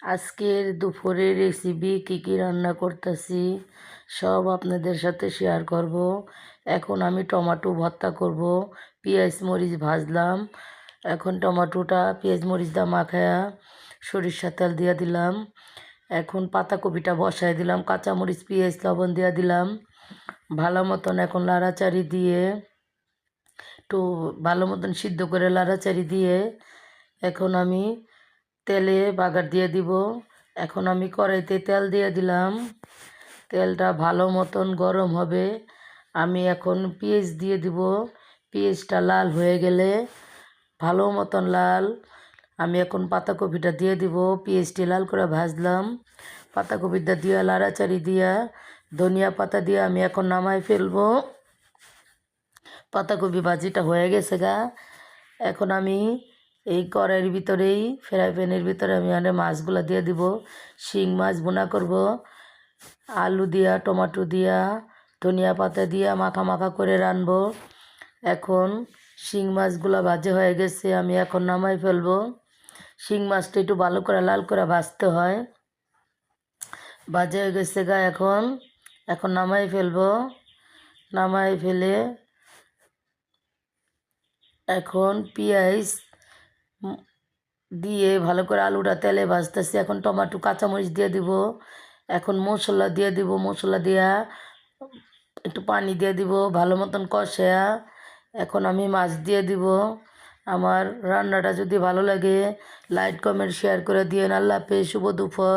আজকের দুপুরের রেসিপি কী রান্না করতেছি সব আপনাদের সাথে শেয়ার করব। এখন আমি টমেটো ভর্তা করব। পেঁয়াজ মরিচ ভাজলাম। এখন টমেটোটা পেঁয়াজ মরিচ দিয়ে মাখায়া সরিষার তেল দিয়ে দিলাম। এখন পাতাকপিটা বসাই দিলাম, কাঁচামরিচ পেঁয়াজ লবণ দিয়ে দিলাম। ভালো মতন এখন লাড়াচাড়ি দিয়ে একটু ভালো মতন সিদ্ধ করে লাড়াচাড়ি দিয়ে এখন আমি তেলে বাগার দিয়ে দিব। এখন আমি কড়াইতে তেল দিয়ে দিলাম। তেলটা ভালো মতন গরম হবে। আমি এখন পেঁয়াজ দিয়ে দিব। পেঁয়াজটা লাল হয়ে গেলে ভালো মতন লাল, আমি এখন পাতাকপিটা দিয়ে দিব। পেঁয়াজটি লাল করে ভাজলাম। পাতাকপিটা দিয়ে লাড়াচাড়ি দিয়া ধনিয়া পাতা দিয়ে আমি এখন নামাই ফেলবো। পাতাকপি ভাজিটা হয়ে গেছে গা। এখন আমি এই কড়াইয়ের ভিতরেই ফ্রাই প্যানের ভিতরে আমি মাছগুলো দিয়ে দিব। শিং মাছ ভুনা করব, আলু দিয়া টমেটো দিয়া ধনিয়া পাতা দিয়া মাখা মাখা করে রানবো। এখন শিং মাছগুলো ভাজা হয়ে গেছে, আমি এখন নামাই ফেলবো। শিং মাছটা একটু ভালো করে লাল করে ভাজতে হয়। ভাজা হয়ে গেছে গা। এখন এখন নামাই ফেলবো। নামাই ফেলে এখন পেঁয়াজ দিয়ে ভালো করে আলুটা তেলে ভাজতেছি। এখন টমেটো কাঁচামরিচ দিয়ে দিব। এখন মশলা দিয়ে দিব। মশলা দিয়া একটু পানি দিয়ে দিব ভালো মতন কষায়া। এখন আমি মাছ দিয়ে দিব। আমার রান্নাটা যদি ভালো লাগে লাইক কমেন্ট শেয়ার করে দিয়ে। আল্লাহ হাফেজ, শুভ দুপুর।